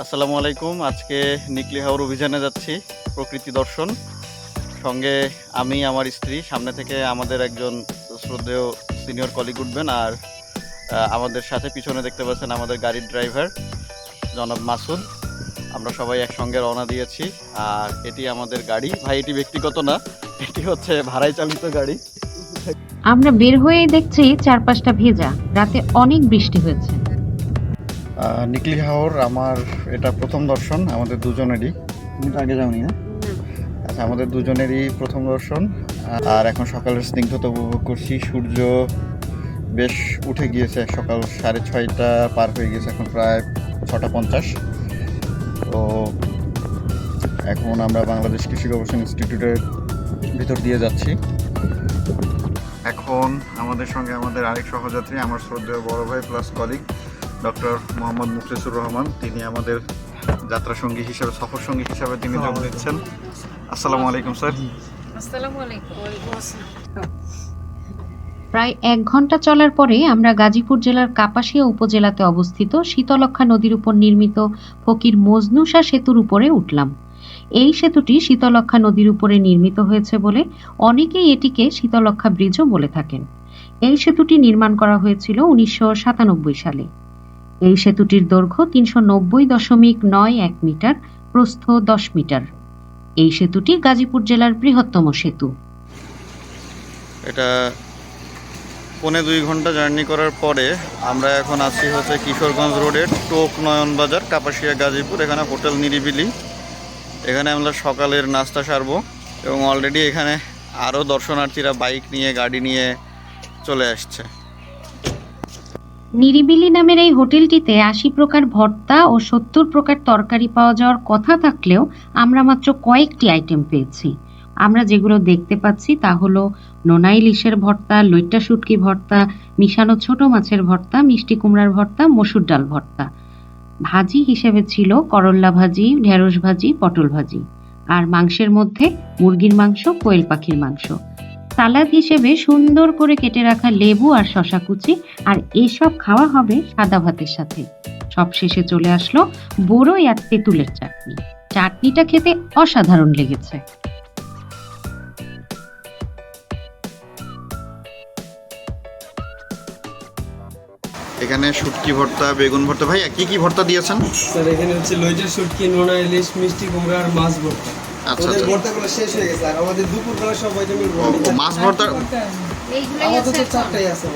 আসসালামু আলাইকুম। আজকে নিকলি হাওর অভিযানে যাচ্ছি, প্রকৃতি দর্শন। সঙ্গে আমি, আমার স্ত্রী, সামনে থেকে আমাদের একজন শ্রদ্ধেয় সিনিয়র কলিগ উঠবেন, আর আমাদের সাথে পিছনে দেখতে পাচ্ছেন আমাদের গাড়ির ড্রাইভার জনাব মাসুদ। আমরা সবাই একসঙ্গে রওনা দিয়েছি। আর এটি আমাদের গাড়ি, ভাই এটি ব্যক্তিগত না, এটি হচ্ছে ভাড়ায় চালিত গাড়ি। আমরা বের হয়েই দেখছি চারপাশটা ভেজা, রাতে অনেক বৃষ্টি হয়েছে। নিকলি হাওর আমার এটা প্রথম দর্শন আমাদের দুজনেরই। তুমি তো আগে যাওনি না? আচ্ছা, আমাদের দুজনেরই প্রথম দর্শন। আর এখন সকালের স্নিগ্ধতা উপভোগ করছি। সূর্য বেশ উঠে গিয়েছে, সকাল 6:30 পার হয়ে গেছে, এখন প্রায় 6:50। তো এখন আমরা বাংলাদেশ কৃষি গবেষণা ইনস্টিটিউটের ভিতর দিয়ে যাচ্ছি। এখন আমাদের সঙ্গে আমাদের আরেক সহযাত্রী, আমার শ্রদ্ধেয় বড় ভাই plus colleague doctor Mohammad Mukhlisur Rahman. তিনি আমাদের যাত্রা সঙ্গী হিসেবে, সফর সঙ্গী হিসাবে তিনি যোগ দিচ্ছেন। আসসালামু আলাইকুম স্যার। আসসালামু আলাইকুম। প্রায় 1 ঘন্টা চলার পরে আমরা গাজীপুর জেলার কাপাসিয়া উপজেলাতে অবস্থিত শীতলক্ষ্যা নদীর উপর নির্মিত ফকির মজনুষা সেতুর উপরে উঠলাম। এই সেতুটি শীতলক্ষ্যা নদীর উপরে নির্মিত হয়েছে বলে অনেকেই এটিকে শীতলক্ষ্যা ব্রিজও বলে থাকেন। এই সেতুটি নির্মাণ করা হয়েছিল 1997 সালে। এই সেতুটির দৈর্ঘ্য 390.91 মিটার, প্রস্থ 10 মিটার। এই সেতুটি গাজীপুর জেলার বৃহত্তম সেতু। এটা 1.25 ঘন্টা জার্নি করার পরে আমরা এখন আছি হচ্ছে কিশোরগঞ্জ রোডের টোক নয়নবাজার, কাপাসিয়া, গাজীপুর। এখানে হোটেল নিরিবিলি। এখানে আমরা সকালের নাস্তা সারবো এবং অলরেডি এখানে আরও দর্শনার্থীরা বাইক নিয়ে, গাড়ি নিয়ে চলে আসছে। নিরিবিলি নামের এই হোটেলটিতে 80 প্রকার ভর্তা ও 70 প্রকার তরকারি পাওয়া যাওয়ার কথা থাকলেও আমরা মাত্র কয়েকটি আইটেম পেয়েছি। আমরা যেগুলো দেখতে পাচ্ছি তা হলো নোনা ইলিশের ভর্তা, লইট্টা শুটকি ভর্তা, মিশানো ছোট মাছের ভর্তা, মিষ্টি কুমড়ার ভর্তা, মসুর ডাল ভর্তা। ভাজি হিসেবে ছিল করল্লা ভাজি, ঢেঁড়স ভাজি, পটল ভাজি। আর মাংসের মধ্যে মুরগির মাংস, কোয়েল পাখির মাংস। সালাদ হিসেবে সুন্দর করে কেটে রাখা লেবু আর শসা কুচি। আর এসব খাওয়া হবে সাদা ভাতের সাথে। সবশেষে চলে আসলো বড়ই আর তেঁতুলের চাটনি। চাটনিটা খেতে অসাধারণ লেগেছে। এখানে শুটকি ভর্তা, বেগুন ভর্তা। ভাইয়া কি কি ভর্তা দিয়েছেন? স্যার এখানে হচ্ছে লইটের শুটকি, নোনা ইলিশ, মিষ্টি কুমড়া আর মাছ ভর্তা। আচ্ছা ওদের আচ্ছা। ভর্তাগুলো শেষ হয়ে গেছে আর আমাদের দুপুরবেলা সব আইটেমের মাছ ভর্তা, আমাদের তো চারটাই আছে।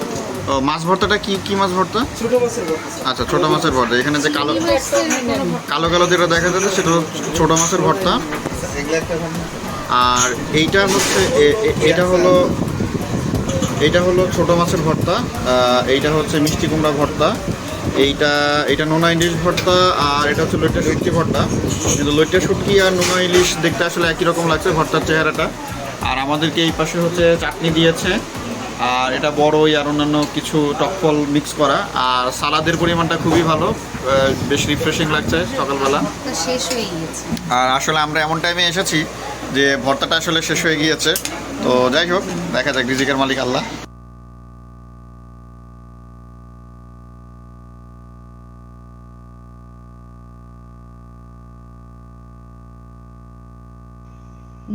মাছ ভর্তাটা কি কি মাছ ভর্তা? ছোট মাছের ভর্তা স্যার। আচ্ছা, ছোট মাছের ভর্তা। এখানে যে কালো কালো কালো যেটা দেখা যাচ্ছে সেটা হলো ছোট মাছের ভর্তা। এগুলো একটা আর এইটা হচ্ছে এইটা হলো ছোট মাছের ভর্তা। এইটা হচ্ছে মিষ্টি কুমড়া ভর্তা। এইটা নোনা ইলিশ ভর্তা। আর এটা হচ্ছে লইট্টা শুটকি ভর্তা। কিন্তু লইট্টা শুটকি আর নোনা ইলিশ দেখতে আসলে একই রকম লাগছে ভর্তার চেহারাটা। আর আমাদেরকে এই পাশে হচ্ছে চাটনি দিয়েছে, আর এটা বড়ই আর অন্যান্য কিছু টক ফল মিক্স করা। আর সালাদের পরিমাণটা খুবই ভালো, বেশ রিফ্রেশিং লাগছে সকালবেলা। শেষ হয়ে গিয়েছে। আর আসলে আমরা এমন টাইমে এসেছি যে ভর্তাটা আসলে শেষ হয়ে গিয়েছে। তো যাই হোক, দেখা যাক, রিজিকের মালিক আল্লাহ।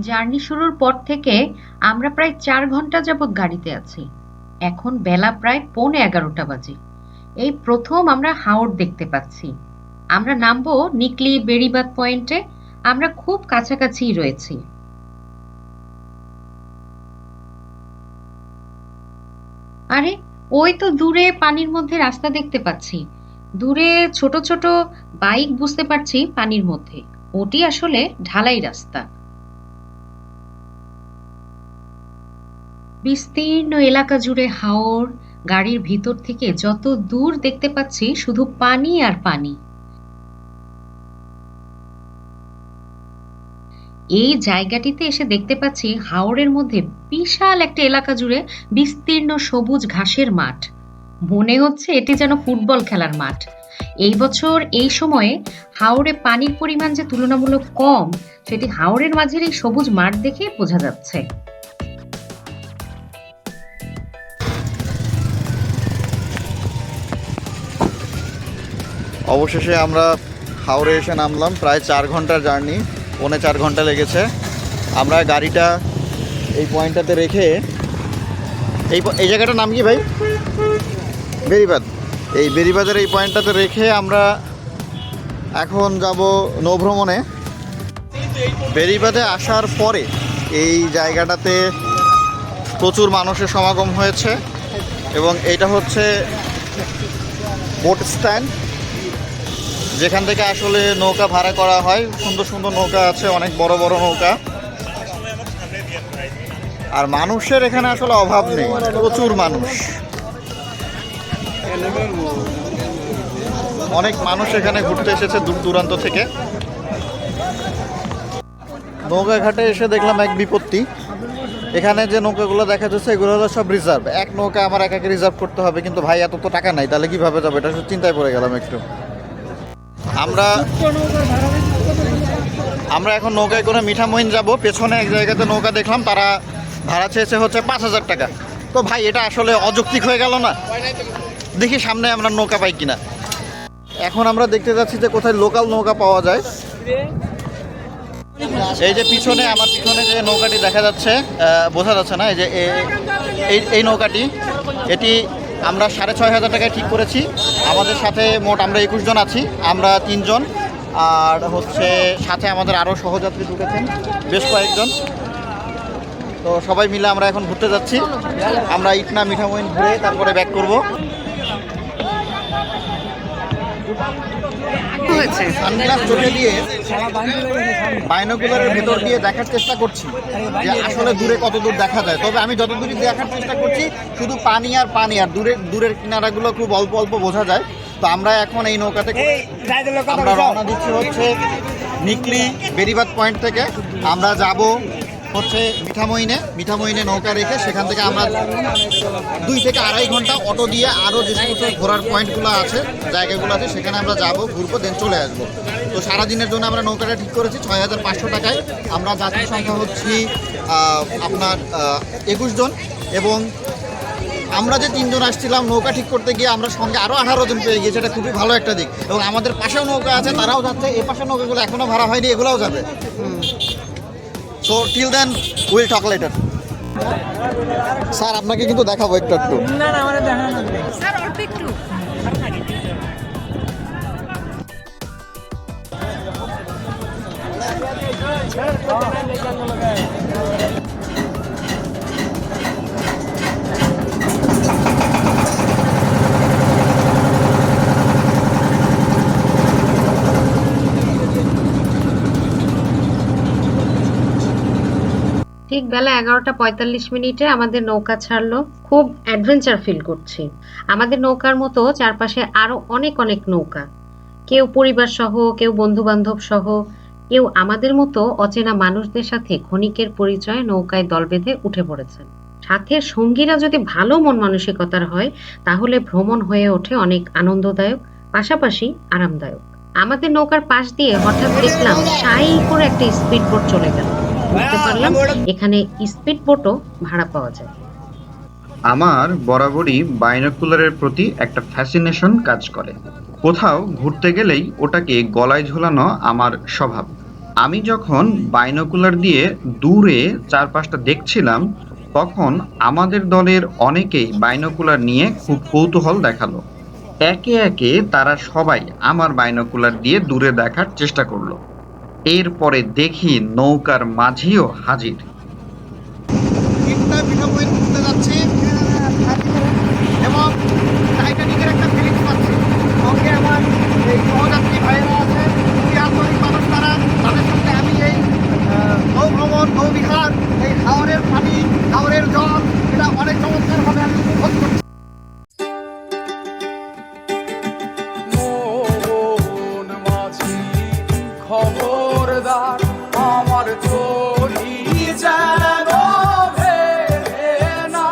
জার্নি শুরুর পর থেকে আমরা প্রায় 4 ঘন্টা যাবৎ গাড়িতে আছি। এখন বেলা প্রায় 11:15 বাজে। এই প্রথম আমরা হাওর দেখতে পাচ্ছি। আমরা নামবো নিকলি বেড়িবাঁধ পয়েন্টে। আমরা খুব কাছাকাছিই রয়েছি। আরে, ওই তো দূরে পানির মধ্যে রাস্তা দেখতে পাচ্ছি। দূরে ছোট ছোট বাইক বুঝতে পারছি পানির মধ্যে। ওটি আসলে ঢালাই রাস্তা। বিস্তীর্ণ এলাকা জুড়ে হাওর। গাড়ির ভিতর থেকে যত দূর দেখতে পাচ্ছি শুধু পানি আর পানি। এই জায়গাটিতে এসে দেখতে পাচ্ছি হাওরের মধ্যে বিশাল একটা এলাকা জুড়ে বিস্তীর্ণ সবুজ ঘাসের মাঠ। মনে হচ্ছে এটি যেন ফুটবল খেলার মাঠ। এই বছর এই সময়ে হাওরে পানির পরিমাণ যে তুলনামূলক কম, সেটি হাওরের মাঝের এই সবুজ মাঠ দেখে বোঝা যাচ্ছে। অবশেষে আমরা হাওড়ে এসে নামলাম, প্রায় 4 ঘন্টার জার্নি, 4.25 ঘন্টা লেগেছে। আমরা গাড়িটা এই পয়েন্টটাতে রেখে এই জায়গাটার নাম কি ভাই? বেরিবাঁধ। এই বেরিবাঁধের এই পয়েন্টটাতে রেখে আমরা এখন যাব নৌভ্রমণে। বেরিবাঁধে আসার পরে এই জায়গাটাতে প্রচুর মানুষের সমাগম হয়েছে এবং এটা হচ্ছে বোট স্ট্যান্ড, যেখান থেকে আসলে নৌকা ভাড়া করা হয়। সুন্দর সুন্দর নৌকা আছে, অনেক বড় বড় নৌকা। আর মানুষের এখানে আসলে অভাব নেই, প্রচুর মানুষ, অনেক মানুষ এখানে ঘুরতে এসেছে দূর দূরান্ত থেকে। নৌকা ঘাটে এসে দেখলাম এক বিপত্তি। এখানে যে নৌকাগুলো দেখা যাচ্ছে এগুলো হলো সব রিজার্ভ। এক নৌকা আমার একাকে রিজার্ভ করতে হবে, কিন্তু ভাই এত তো টাকা নাই, তাহলে কিভাবে যাবে? এটা চিন্তায় পড়ে গেলাম একটু। আমরা এখন নৌকায় করে মিঠামইন যাব। পেছনে এক জায়গাতে নৌকা দেখলাম, তারা ভাড়া চেয়েছে হচ্ছে 5,000 টাকা। তো ভাই এটা আসলে অযৌক্তিক হয়ে গেল না? দেখি সামনে আমরা নৌকা পাই কিনা। এখন আমরা দেখতে যাচ্ছি যে কোথায় লোকাল নৌকা পাওয়া যায়। এই যে পিছনে, আমার পিছনে যে নৌকাটি দেখা যাচ্ছে, বোঝা যাচ্ছে না, এই যে এই নৌকাটি, এটি আমরা 6,500 টাকায় ঠিক করেছি। আমাদের সাথে মোট আমরা 21 জন আছি, আমরা 3 জন, আর হচ্ছে সাথে আমাদের আরও সহযাত্রী ঢুকেছেন বেশ কয়েকজন। তো সবাই মিলে আমরা এখন ঘুরতে যাচ্ছি। আমরা ইটনা মিঠামইন ঘুরে তারপরে ব্যাক করবো। সানগ্লাস চোখে দিয়ে বাইনোকুলারের ভেতর দিয়ে দেখার চেষ্টা করছি যে আসলে দূরে কত দূর দেখা যায়। তবে আমি যত দূরই দেখার চেষ্টা করছি শুধু পানি আর পানি, আর দূরের কিনারাগুলো খুব অল্প অল্প বোঝা যায়। তো আমরা এখন এই নৌকাতে আমরা রওনা দিচ্ছি হচ্ছে নিকলি বেরিবাঁধ পয়েন্ট থেকে। আমরা যাব হচ্ছে মিঠামইনে নৌকা রেখে সেখান থেকে আমরা 2 থেকে 2.5 ঘন্টা অটো দিয়ে আরও যে সমস্ত ঘোরার পয়েন্টগুলো আছে, জায়গাগুলো আছে, সেখানে আমরা যাব, ঘুরবো, দেন চলে আসবো। তো সারাদিনের জন্য আমরা নৌকাটা ঠিক করেছি 6,500 টাকায়। আমরা যাত্রী সংখ্যা হচ্ছি আপনার 21 জন, এবং আমরা যে 3 জন আসছিলাম নৌকা ঠিক করতে গিয়ে আমরা সঙ্গে আরও 18 জন পেয়ে গিয়েছি। এটা খুবই ভালো একটা দিক। এবং আমাদের পাশেও নৌকা আছে, তারাও যাচ্ছে। এ পাশের নৌকাগুলো এখনও ভাড়া হয়নি, এগুলোও যাবে। So till then we'll talk later. Sir আপনাকে কিন্তু দেখাবো একটু। না আমারে দেখানো না স্যার, অল্প একটু। ঠিক বেলা 11:45 আমাদের নৌকা ছাড়লো। খুব অ্যাডভেঞ্চার ফিল করছি। আমাদের নৌকার মতো চারপাশে আরো অনেক অনেক নৌকা, কেউ পরিবার সহ, কেউ বন্ধু বান্ধব সহ, কেউ আমাদের মতো অচেনা মানুষদের সাথে ক্ষণিকের পরিচয়ে নৌকায় দল বেঁধে উঠে পড়েছেন। সাথে সঙ্গীরা যদি ভালো মন মানসিকতার হয় তাহলে ভ্রমণ হয়ে ওঠে অনেক আনন্দদায়ক, পাশাপাশি আরামদায়ক। আমাদের নৌকার পাশ দিয়ে হঠাৎ দেখলাম সাই করে একটা স্পিড বোট চলে গেল। বুঝতে পারলাম এখানে স্পিড বোটও ভাড়া পাওয়া যায়। আমার বরাবরই বাইনোকুলারের প্রতি একটা ফ্যাসিনেশন কাজ করে। কোথাও ঘুরতে গেলেই ওটাকে গলায় ঝোলানো আমার স্বভাব। আমি যখন বাইনোকুলার দিয়ে দূরে চারপাশটা দেখছিলাম তখন আমাদের দলের অনেকেই বাইনোকুলার নিয়ে খুব কৌতূহল দেখালো। একে একে তারা সবাই আমার বাইনোকুলার দিয়ে দূরে দেখার চেষ্টা করলো। এরপরে দেখি নৌকার মাঝিও হাজির। এবং টাইটানিকের একটা ফিলিংস পাচ্ছি। সঙ্গে আমার এই সহযাত্রী ভাইয়েরা আছে, খুবই আন্তরিক মানুষ তারা। তাদের সঙ্গে আমি এই নৌভ্রমণ, নৌবিহার, এই হাওরের পানি, হাওরের জল, এটা অনেক চমৎকারভাবে আমি উপভোগ করছি। খবরদার আমার চলি যেন ভেবে না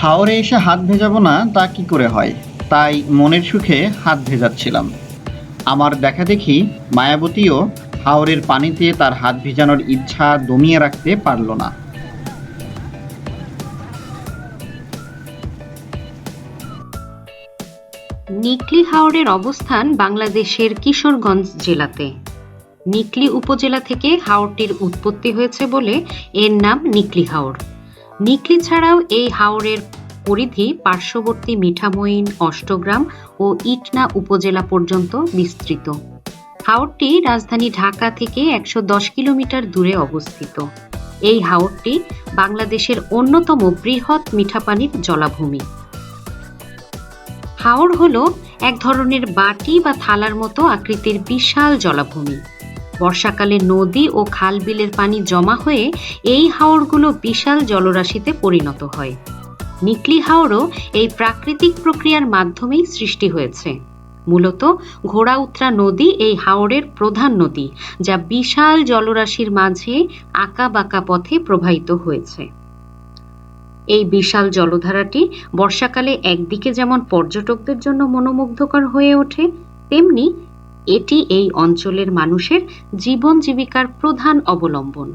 হাওরে এসে হাত ভেজাবো না তা কি করে হয়, তাই মনের সুখে হাত ভেজাচ্ছিলাম। আমার দেখা দেখি মায়াবতীও হাওরের পানিতে তার হাত ভেজানোর ইচ্ছা দমিয়ে রাখতে পারল না। নিকলি হাওরের অবস্থান বাংলাদেশের কিশোরগঞ্জ জেলাতে। নিকলি উপজেলা থেকে হাওরটির উৎপত্তি হয়েছে বলে এর নাম নিকলি হাওর। নিকলি ছাড়াও এই হাওরের পরিধি পার্শ্ববর্তী মিঠামইন, অষ্টগ্রাম ও ইটনা উপজেলা পর্যন্ত বিস্তৃত। হাওরটি রাজধানী ঢাকা থেকে 110 কিলোমিটার দূরে অবস্থিত। এই হাওরটি বাংলাদেশের অন্যতম বৃহৎ মিঠাপানির জলাভূমি। হাওর হলো এক ধরনের বাটি বা থালার মতো আকৃতির বিশাল জলাভূমি। বর্ষাকালে নদী ও খাল বিলের পানি জমা হয়ে এই হাওরগুলো বিশাল জলরাশিতে পরিণত হয়। নিকলি হাওরও এই প্রাকৃতিক প্রক্রিয়ার মাধ্যমেই সৃষ্টি হয়েছে। মূলত ঘোড়াউত্রা নদী এই হাওরের প্রধান নদী, যা বিশাল জলরাশির মাঝে আঁকা বাঁকা পথে প্রবাহিত হয়েছে। এই বিশাল জলধারাটি বর্ষাকালে একদিকে যেমন পর্যটকদের জন্য মনোমুগ্ধকর হয়ে ওঠে, তেমনি এটি এই অঞ্চলের মানুষের জীবন জীবিকার প্রধান অবলম্বন।